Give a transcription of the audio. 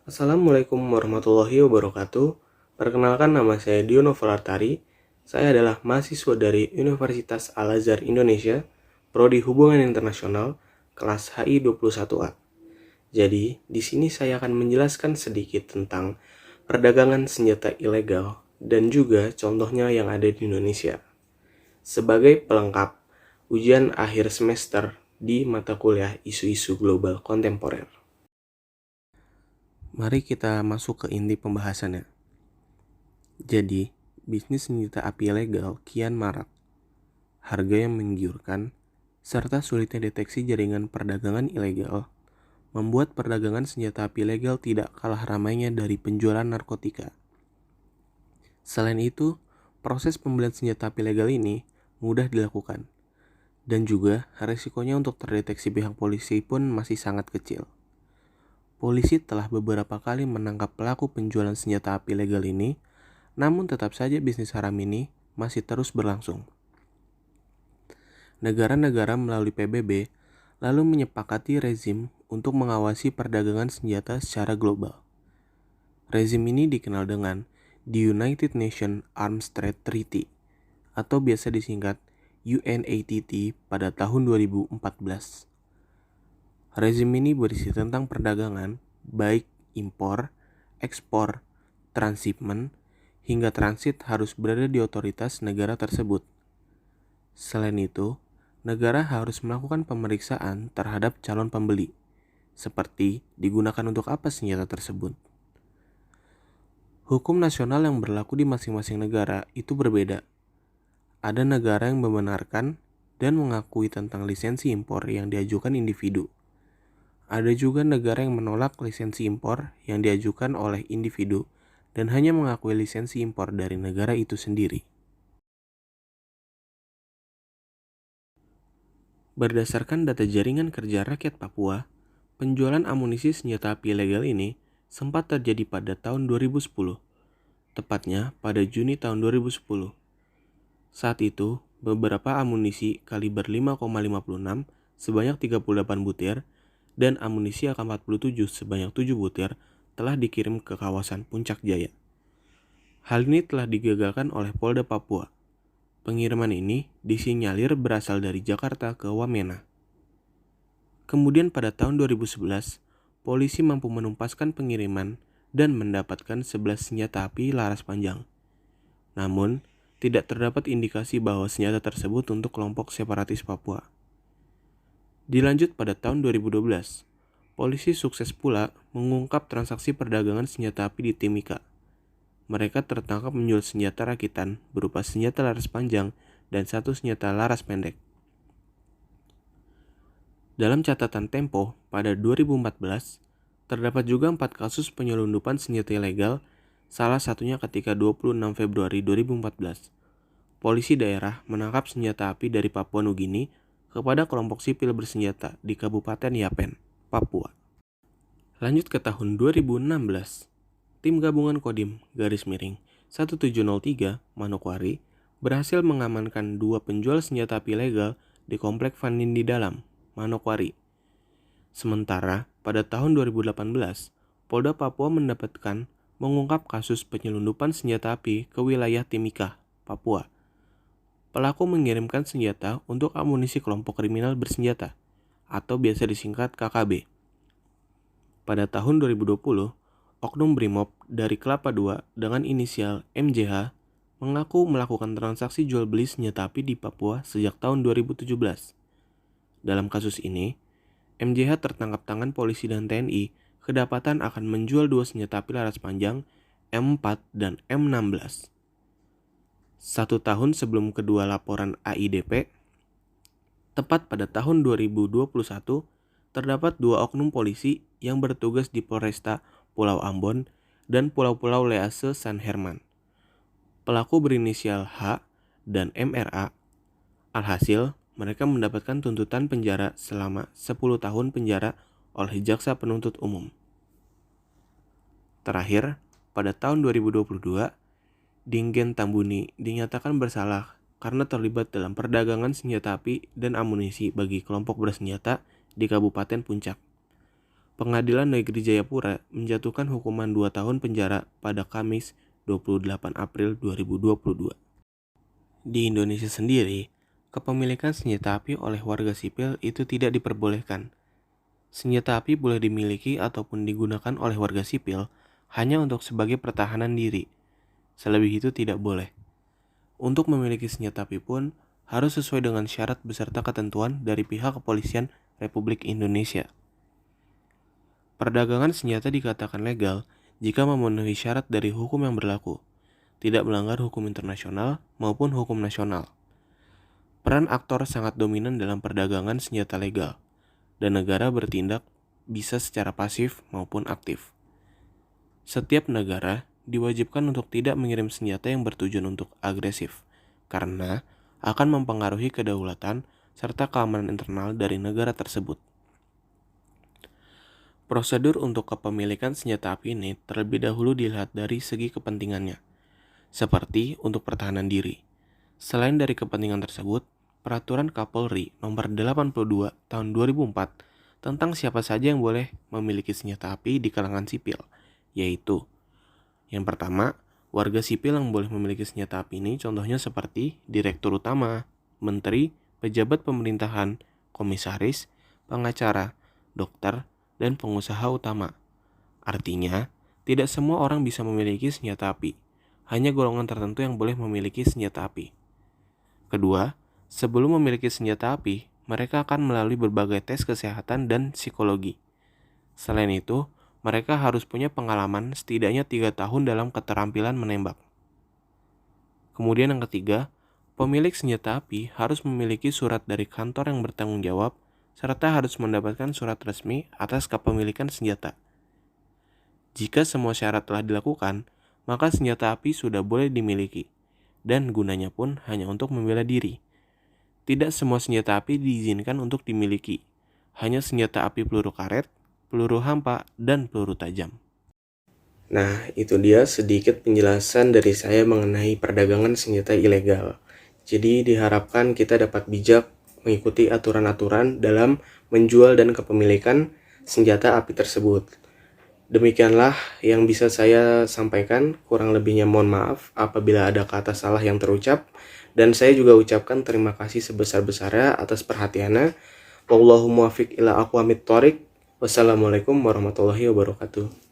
Assalamualaikum warahmatullahi wabarakatuh. Perkenalkan, nama saya Diono Falartari. Saya adalah mahasiswa dari Universitas Al-Azhar Indonesia, Prodi Hubungan Internasional, kelas HI 21A. Jadi, di sini saya akan menjelaskan sedikit tentang perdagangan senjata ilegal dan juga contohnya yang ada di Indonesia. Sebagai pelengkap ujian akhir semester di mata kuliah isu-isu global kontemporer. Mari kita masuk ke inti pembahasannya. Jadi, bisnis senjata api ilegal kian marak. Harga yang menggiurkan, serta sulitnya deteksi jaringan perdagangan ilegal, membuat perdagangan senjata api ilegal tidak kalah ramainya dari penjualan narkotika. Selain itu, proses pembelian senjata api ilegal ini mudah dilakukan, dan juga resikonya untuk terdeteksi pihak polisi pun masih sangat kecil. Polisi telah beberapa kali menangkap pelaku penjualan senjata api ilegal ini, namun tetap saja bisnis haram ini masih terus berlangsung. Negara-negara melalui PBB lalu menyepakati rezim untuk mengawasi perdagangan senjata secara global. Rezim ini dikenal dengan The United Nations Arms Trade Treaty atau biasa disingkat UNATT pada tahun 2014. Rezim ini berisi tentang perdagangan, baik impor, ekspor, transshipment, hingga transit harus berada di otoritas negara tersebut. Selain itu, negara harus melakukan pemeriksaan terhadap calon pembeli, seperti digunakan untuk apa senjata tersebut. Hukum nasional yang berlaku di masing-masing negara itu berbeda. Ada negara yang membenarkan dan mengakui tentang lisensi impor yang diajukan individu. Ada juga negara yang menolak lisensi impor yang diajukan oleh individu dan hanya mengakui lisensi impor dari negara itu sendiri. Berdasarkan data Jaringan Kerja Rakyat Papua, penjualan amunisi senjata api ilegal ini sempat terjadi pada tahun 2010, tepatnya pada Juni tahun 2010. Saat itu, beberapa amunisi kaliber 5,56 sebanyak 38 butir dan amunisi AK-47 sebanyak 7 butir telah dikirim ke kawasan Puncak Jaya. Hal ini telah digagalkan oleh Polda Papua. Pengiriman ini disinyalir berasal dari Jakarta ke Wamena. Kemudian pada tahun 2011, polisi mampu menumpaskan pengiriman dan mendapatkan 11 senjata api laras panjang. Namun, tidak terdapat indikasi bahwa senjata tersebut untuk kelompok separatis Papua. Dilanjut pada tahun 2012, polisi sukses pula mengungkap transaksi perdagangan senjata api di Timika. Mereka tertangkap menjual senjata rakitan berupa senjata laras panjang dan satu senjata laras pendek. Dalam catatan Tempo pada 2014, terdapat juga 4 kasus penyelundupan senjata ilegal, salah satunya ketika 26 Februari 2014. Polisi daerah menangkap senjata api dari Papua Nugini kepada kelompok sipil bersenjata di Kabupaten Yapen, Papua. Lanjut ke tahun 2016, tim gabungan Kodim _1703 Manokwari berhasil mengamankan 2 penjual senjata api ilegal di Komplek Vanindi Dalam, Manokwari. Sementara pada tahun 2018, Polda Papua mengungkap kasus penyelundupan senjata api ke wilayah Timika, Papua. Pelaku mengirimkan senjata untuk amunisi kelompok kriminal bersenjata, atau biasa disingkat KKB. Pada tahun 2020, Oknum Brimob dari Kelapa II dengan inisial MJH mengaku melakukan transaksi jual beli senjata api di Papua sejak tahun 2017. Dalam kasus ini, MJH tertangkap tangan polisi dan TNI kedapatan akan menjual 2 senjata api laras panjang M4 dan M16. 1 tahun sebelum kedua laporan AIDP, tepat pada tahun 2021, terdapat 2 oknum polisi yang bertugas di Polresta Pulau Ambon dan Pulau-Pulau Lease San Herman. Pelaku berinisial H dan MRA. Alhasil, mereka mendapatkan tuntutan penjara selama 10 tahun penjara oleh Jaksa Penuntut Umum. Terakhir, pada tahun 2022, Dingen Tambuni dinyatakan bersalah karena terlibat dalam perdagangan senjata api dan amunisi bagi kelompok bersenjata di Kabupaten Puncak. Pengadilan Negeri Jayapura menjatuhkan hukuman 2 tahun penjara pada Kamis 28 April 2022. Di Indonesia sendiri, kepemilikan senjata api oleh warga sipil itu tidak diperbolehkan. Senjata api boleh dimiliki ataupun digunakan oleh warga sipil hanya untuk sebagai pertahanan diri. Selebih itu tidak boleh. Untuk memiliki senjata api pun harus sesuai dengan syarat beserta ketentuan dari pihak kepolisian Republik Indonesia. Perdagangan senjata dikatakan legal jika memenuhi syarat dari hukum yang berlaku, tidak melanggar hukum internasional maupun hukum nasional. Peran aktor sangat dominan dalam perdagangan senjata legal, dan negara bertindak bisa secara pasif maupun aktif. Setiap negara diwajibkan untuk tidak mengirim senjata yang bertujuan untuk agresif, karena akan mempengaruhi kedaulatan serta keamanan internal dari negara tersebut. Prosedur untuk kepemilikan senjata api ini terlebih dahulu dilihat dari segi kepentingannya, seperti untuk pertahanan diri. Selain dari kepentingan tersebut, Peraturan Kapolri Nomor 82 Tahun 2004 tentang siapa saja yang boleh memiliki senjata api di kalangan sipil, yaitu yang pertama, warga sipil yang boleh memiliki senjata api ini contohnya seperti Direktur Utama, Menteri, Pejabat Pemerintahan, Komisaris, Pengacara, Dokter, dan pengusaha utama. Artinya, tidak semua orang bisa memiliki senjata api. Hanya golongan tertentu yang boleh memiliki senjata api. Kedua, sebelum memiliki senjata api, mereka akan melalui berbagai tes kesehatan dan psikologi. Selain itu, mereka harus punya pengalaman setidaknya 3 tahun dalam keterampilan menembak. Kemudian yang ketiga, pemilik senjata api harus memiliki surat dari kantor yang bertanggung jawab serta harus mendapatkan surat resmi atas kepemilikan senjata. Jika semua syarat telah dilakukan, maka senjata api sudah boleh dimiliki, dan gunanya pun hanya untuk membela diri. Tidak semua senjata api diizinkan untuk dimiliki, hanya senjata api peluru karet, peluru hampa, dan peluru tajam. Nah, itu dia sedikit penjelasan dari saya mengenai perdagangan senjata ilegal. Jadi diharapkan kita dapat bijak mengikuti aturan-aturan dalam menjual dan kepemilikan senjata api tersebut. Demikianlah yang bisa saya sampaikan, kurang lebihnya mohon maaf apabila ada kata salah yang terucap, dan saya juga ucapkan terima kasih sebesar-besarnya atas perhatiannya. Wallahu muwaffiq ila aqwamit thoriq. Wassalamualaikum warahmatullahi wabarakatuh.